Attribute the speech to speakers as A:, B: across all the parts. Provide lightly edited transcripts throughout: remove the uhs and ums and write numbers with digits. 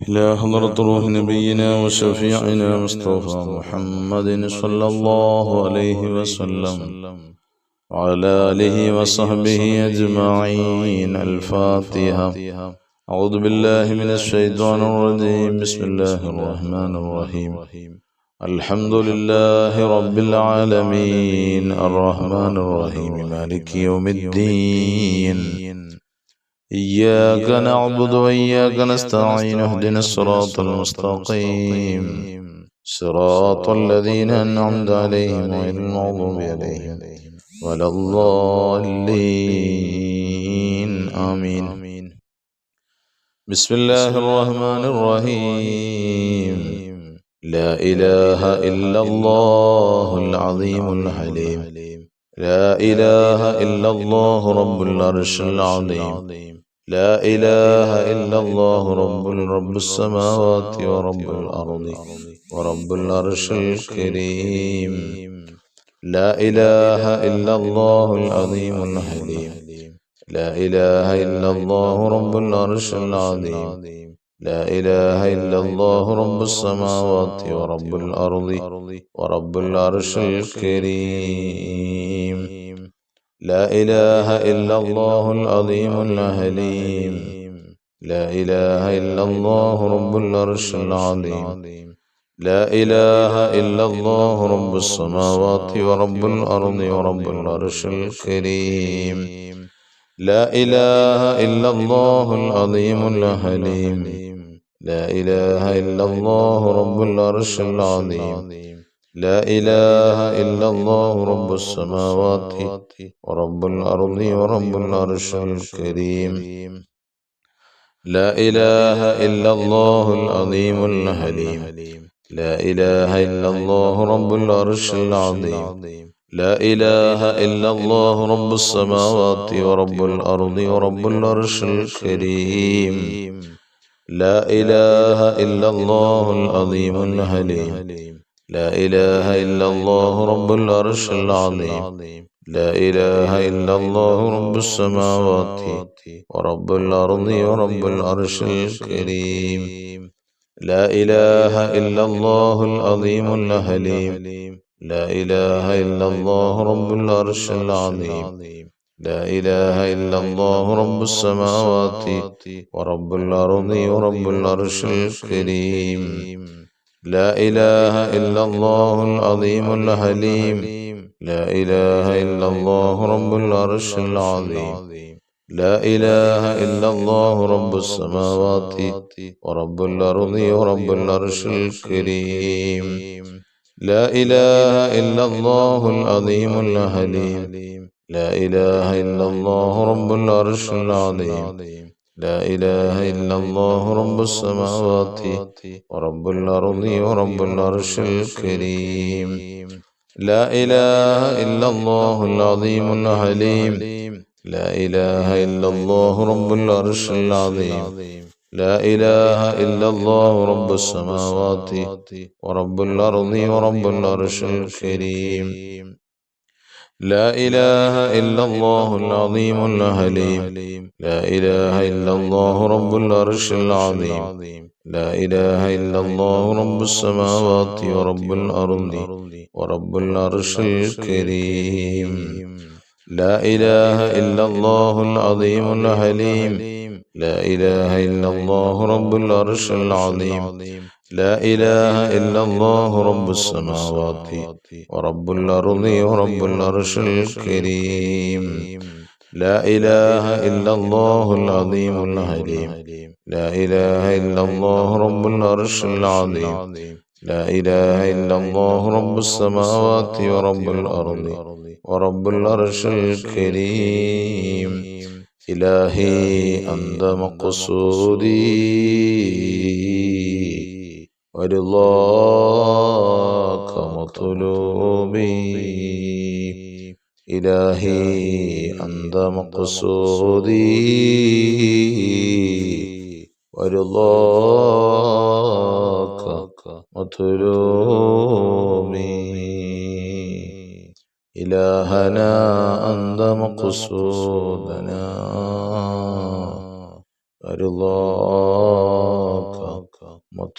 A: إلى حضرة روح نبينا وشفيعنا مصطفى محمد صلى الله عليه وسلم وعلى آله وصحبه أجمعين. الفاتحة. أعوذ بالله من الشيطان الرجيم. بسم الله الرحمن الرحيم. الحمد لله رب العالمين الرحمن الرحيم مالك يوم الدين. إياك نعبد وإياك نستعين. اهدنا الصراط المستقيم صراط الذين أنعمت عليهم غير المغضوب عليهم ولا الضالين. آمين. بسم الله الرحمن الرحيم. لا إله إلا الله العظيم الحليم. لا إله إلا الله رب العرش العظيم. لا إله إلا الله رب السماوات ورب الأرض ورب العرش الكريم. لا إله إلا الله العظيم الحليم. لا إله إلا الله رب العرش العظيم. لا إله إلا الله رب السماوات ورب الأرض ورب العرش الكريم. لا إله إلا الله العظيم الحليم. لا إله إلا الله رب العرش العظيم. لا إله إلا الله رب السماوات ورب الأرض ورب العرش الكريم. لا إله إلا الله العظيم الحليم. لا إله إلا الله رب العرش العظيم. لا إله إلا الله رب السماوات ورب الأرض ورب العرش الكريم. لا إله إلا الله العظيم الحليم. لا إله إلا الله رب العرش العظيم. لا إله إلا الله رب السماوات ورب الأرض ورب العرش الكريم. لا إله إلا الله العظيم الحليم. لا إله إلا الله رب العرش العظيم. لا إله إلا الله رب السماوات ورب الأرض ورب العرش الكريم. لا إله إلا الله العظيم الحليم. لا إله إلا الله رب العرش العظيم. لا إله إلا الله رب السماوات ورب الأرض ورب العرش الكريم. لا إله إلا الله العظيم الحليم. لا إله إلا الله رب العرش العظيم. لا إله إلا الله رب السماوات ورب الأرض ورب العرش الكريم. لا إله إلا الله العظيم الحليم. لا إله إلا الله رب العرش العظيم. لا إله إلا الله رب السماوات ورب الأرض ورب العرش الكريم. لا إله إلا الله العظيم الحليم. لا إله إلا الله رب العرش العظيم. لا إله إلا الله رب السماوات ورب الأرض ورب العرش الكريم. لا إله إلا الله العظيم الحليم. لا إله إلا الله رب العرش العظيم. لا إله إلا الله رب السماوات ورب الأرض ورب العرش الكريم. لا إله إلا الله العظيم الحليم. لا إله إلا الله رب العرش العظيم. لا إله إلا الله رب السماوات ورب الأرض ورب العرش الكريم. لا إله إلا الله العظيم الحليم. لا إله إلا الله رب العرش العظيم. لا إله إلا الله رب السماوات ورب الأرض ورب العرش الكريم. إلهي أنت مقصودي ورضاك مطلوبي. إلهي أنت مقصودي ورضاك مطلوبي. إلهنا أنت مقصودنا ورضاك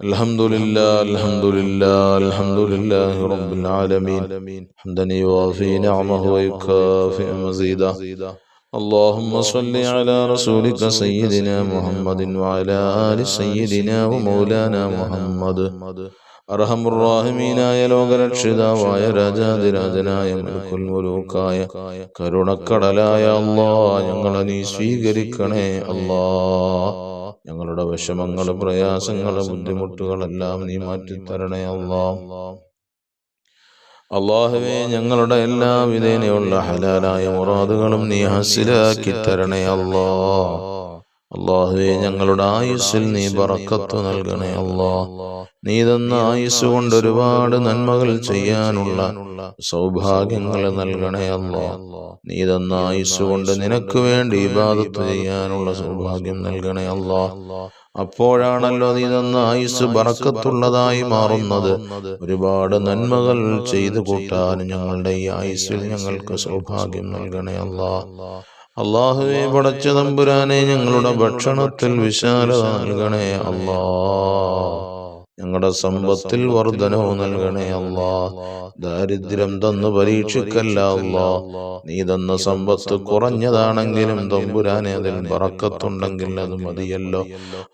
A: الحمد لله الحمد لله الحمد لله رب العالمين حمدا يوافي نعمه ويكافئ مزيدا اللهم صل على رسولك سيدنا محمد وعلى آل سيدنا ومولانا محمد അർഹമുർറാഹിമീനായ ലോകരക്ഷിതാവായ രാജാധിരാജനായ മൽക്കുൽ മുലൂക്കായ കരുണക്കടലായ അല്ലാഹ്, ഞങ്ങളെ നീ സ്വീകരിക്കണേ അല്ലാഹ്. ഞങ്ങളുടെ വിഷമങ്ങൾ, പ്രയാസങ്ങൾ, ബുദ്ധിമുട്ടുകളെല്ലാം നീ മാറ്റിത്തരണേ അല്ലാഹ്. അല്ലാഹുവേ, ഞങ്ങളുടെ എല്ലാ വിധേനയുള്ള ഹലാലായ മുറാദുകളും നീ ഹാസിലാക്കി തരണേ അല്ലാഹ്. അല്ലാഹുവേ, ഞങ്ങളുടെ ആയുസ്സിൽ നീ ബറക്കത്ത് നൽകണേ അല്ലാഹ്. നീ തന്ന ആയുസ് കൊണ്ട് ഒരുപാട് നന്മകൾ ചെയ്യാനുള്ള സൗഭാഗ്യങ്ങൾ നൽകണേ അല്ലാഹ്. നീ തന്ന ആയുസ് കൊണ്ട് നിനക്ക് വേണ്ടി ഇബാദത്ത് ചെയ്യാനുള്ള സൗഭാഗ്യം നൽകണേ അല്ലാഹ്. അപ്പോഴാണല്ലോ നീ തന്ന ആയുസ് ബറക്കത്തുള്ളതായി മാറുന്നത്. ഒരുപാട് നന്മകൾ ചെയ്തു കൂട്ടാൻ ഞങ്ങളുടെ ഈ ആയുസ്സിൽ ഞങ്ങൾക്ക് സൗഭാഗ്യം നൽകണേ അല്ലാഹ്. അല്ലാഹുവേ, പടച്ച തമ്പുരാനെ, ഞങ്ങളുടെ ഭക്ഷണത്തിൽ വിശാലത നൽകണേ അല്ലാഹ്. ഞങ്ങളുടെ സമ്പത്തിൽ വർധനവ് നൽകണേ അല്ലാഹ്. ദാരിദ്ര്യം തന്നു പരീക്ഷിക്കല്ല അല്ലാഹ്. നീ തന്ന സമ്പത്ത് കുറഞ്ഞതാണെങ്കിലും തമ്പുരാനെ അതിൽ ബറക്കത്തുണ്ടെങ്കിൽ അത് മതിയല്ലോ.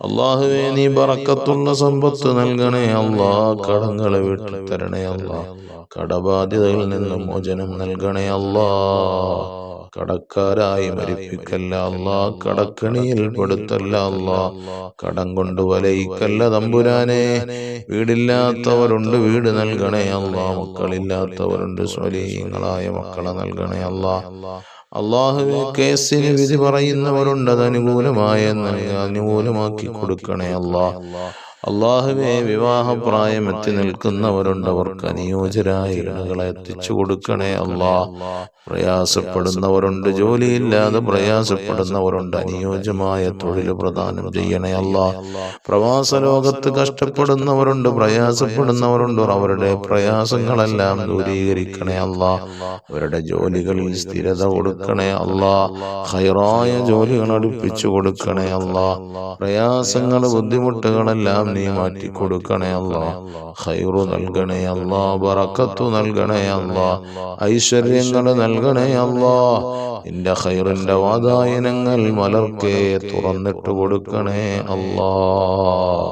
A: അല്ലാഹുവേ, നീ ബറക്കത്തുള്ള സമ്പത്ത് നൽകണേ അല്ലാഹ്. കടങ്ങളെ വിട്ടുതരണേ അല്ലാഹ്. കടബാധ്യതയിൽ നിന്ന് മോചനം നൽകണേ അല്ലാഹ്. കടക്കാരായി മരിപ്പിക്കല്ല അല്ലാഹ്. കടക്കണിയിൽ പെടുത്തല്ല അല്ലാഹ്. കടം കൊണ്ട് വലയിക്കല്ല തമ്പുരാനെ. വീടില്ലാത്തവരുണ്ട്, വീട് നൽകണേ അല്ലാഹ്. മക്കളില്ലാത്തവരുണ്ട്, സ്വലീഹങ്ങളായ മക്കളെ നൽകണേ അല്ലാഹ്. അല്ലാഹുവേ, കേസിന് വിധി പറയുന്നവരുണ്ട്, അത് അനുകൂലമാക്കി കൊടുക്കണേ അല്ലാഹ്. അല്ലാഹുവേ, വിവാഹപ്രായം എത്തി നിൽക്കുന്നവരുണ്ട്, അവർക്ക് അനുയോജ്യരായ ഇണകളെ എത്തിച്ചു കൊടുക്കണേ അല്ലാഹ്. പ്രയാസപ്പെടുന്നവരുണ്ട്, ജോലിയില്ലാതെ പ്രയാസപ്പെടുന്നവരുണ്ട്, അനുയോജ്യമായ തൊഴിൽ പ്രദാനം ചെയ്യണേ അല്ലാഹ്. പ്രവാസ ലോകത്ത് കഷ്ടപ്പെടുന്നവരുണ്ട്, പ്രയാസപ്പെടുന്നവരുണ്ട്, അവരുടെ പ്രയാസങ്ങളെല്ലാം ദൂരീകരിക്കണേ അല്ലാഹ്. അവരുടെ ജോലികളിൽ സ്ഥിരത കൊടുക്കണേ അല്ലാഹ്. ഖൈറായ ജോലികൾ അടുപ്പിച്ചു കൊടുക്കണേ അല്ലാഹ്. പ്രയാസങ്ങൾ, ബുദ്ധിമുട്ടുകളെല്ലാം നീ മാറ്റി കൊടുക്കണേ അല്ലാഹ്. ഖൈറു നൽകണേ അല്ലാഹ്. ബറക്കത്തു നൽകണേ അല്ലാഹ്. ഐശ്വര്യങ്ങൾ നൽകണേ അല്ലാഹ്. നിന്റെ ഖൈറിന്റെ വാതായനങ്ങൾ മലർക്കെ തുറന്നിട്ട് കൊടുക്കണേ അല്ലാഹ്.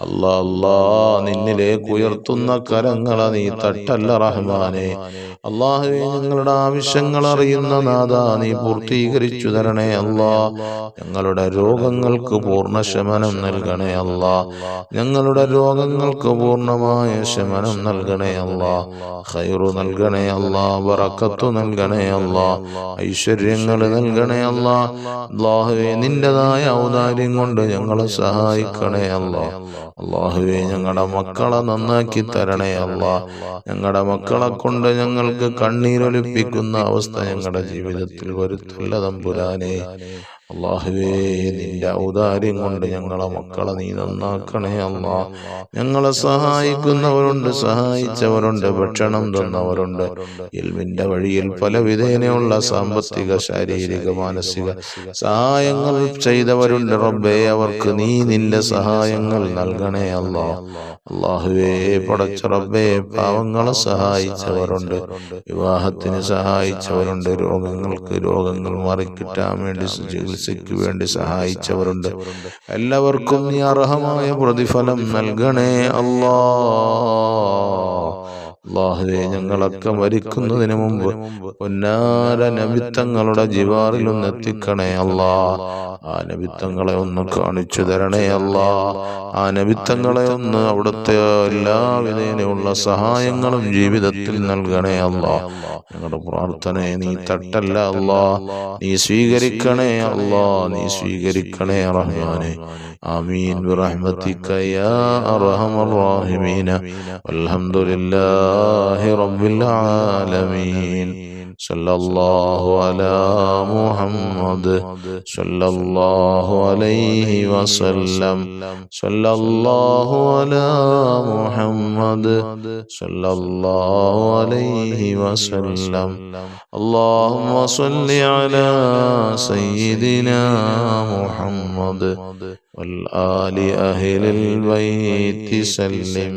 A: അല്ലാഹ്, നിന്നിലേക്ക് ഉയർത്തുന്ന കരങ്ങളെ നീ തട്ടല്ല റഹ്മാനെ. അല്ലാഹുവേ, ഞങ്ങളുടെ ആവശ്യങ്ങൾ അറിയുന്ന നാഥാ, നീ പൂർത്തീകരിച്ചു തരണേ അല്ലാഹ്. ഞങ്ങളുടെ രോഗങ്ങൾക്ക് പൂർണ്ണ ശമനം നൽകണേ അല്ലാഹ്. ഞങ്ങളുടെ രോഗങ്ങൾക്ക് പൂർണ്ണമായ ശമനം നൽകണേ അല്ലാഹ്. ഖൈറു നൽകണേ അല്ലാഹ്. ബറക്കത്തു നൽകണേ അല്ലാഹ്. ഐശ്വര്യങ്ങൾ നൽകണേ അല്ലാഹ്. അല്ലാഹുവേ, നിന്റേതായ ഔദാര്യം കൊണ്ട് ഞങ്ങളെ സഹായിക്കണേ അല്ലാഹ്. അല്ലാഹുവേ, ഞങ്ങളുടെ മക്കളെ നന്നാക്കി തരണേ അല്ലാഹ്. ഞങ്ങളുടെ മക്കളെ കൊണ്ട് ഞങ്ങൾക്ക് കണ്ണീരൊലിപ്പിക്കുന്ന അവസ്ഥ ഞങ്ങളുടെ ജീവിതത്തിൽ വരുത്തല്ല തമ്പുരാനെ. അല്ലാഹുവേ, നിന്റെ ഔദാര്യം കൊണ്ട് ഞങ്ങളെ മക്കളെ നീ നന്നാക്കണേ അല്ലാഹ്. ഞങ്ങളെ സഹായിക്കുന്നവരുണ്ട്, സഹായിച്ചവരുണ്ട്, ഭക്ഷണം തന്നവരുണ്ട്, ഇൽമിന്റെ വഴിയിൽ പല വിധേനയുള്ള സാമ്പത്തിക, ശാരീരിക, മാനസിക സഹായങ്ങൾ ചെയ്തവരുണ്ട്. റബ്ബേ, അവർക്ക് നീ നിന്റെ സഹായങ്ങൾ നൽകണേ അല്ലാഹ്. അല്ലാഹുവേ, പടച്ച റബ്ബേ, പാവങ്ങളെ സഹായിച്ചവരുണ്ട്, വിവാഹത്തിന് സഹായിച്ചവരുണ്ട്, രോഗങ്ങൾ മാറിക്കിട്ടാൻ വേണ്ടി, ചികിത്സയ്ക്ക് വേണ്ടി സഹായിച്ചവരുണ്ട്. എല്ലാവർക്കും നീ അർഹമായ പ്രതിഫലം നൽകണേ അല്ലാഹ്. അല്ലാഹുവേ, ഞങ്ങളൊക്കെ മരിക്കുന്നതിന് മുമ്പ് പൊന്നാര നബിത്തങ്ങളുടെ ജിവാറിലൊന്ന് എത്തിക്കണേ അല്ലാഹ്. ആ നബിത്തങ്ങളെ ഒന്ന് കാണിച്ചു തരണേ അല്ലാഹ്. ആ നബിത്തങ്ങളെ ഒന്ന് അവിടുത്തെ എല്ലാവിധേനയുള്ള സഹായങ്ങളും ജീവിതത്തിൽ നൽകണേ അല്ലാഹ്. ഞങ്ങളുടെ പ്രാർത്ഥനയെ നീ തട്ടല്ല അല്ലാഹ്. നീ സ്വീകരിക്കണേ അല്ലാഹ്. നീ സ്വീകരിക്കണേ റഹ്മാനെ. ആമീൻ ബിറഹ്മതിക യാ അർഹമർ റഹീമീൻ. വൽഹംദുലില്ലാഹി റബ്ബിൽ ആലമീൻ. സല്ലല്ലാഹു അലാ മുഹമ്മദ് സല്ലല്ലാഹു അലൈഹി വസല്ലം സല്ലല്ലാഹു അലാ മുഹമ്മദ് സല്ലല്ലാഹു അലൈഹി വസല്ലം അല്ലാഹുമ്മ സ്വല്ലി അലാ സയ്യിദിനാ മുഹമ്മദ് വൽ ആലി അഹ്ലിൽ ബൈത്തി സല്ലിം.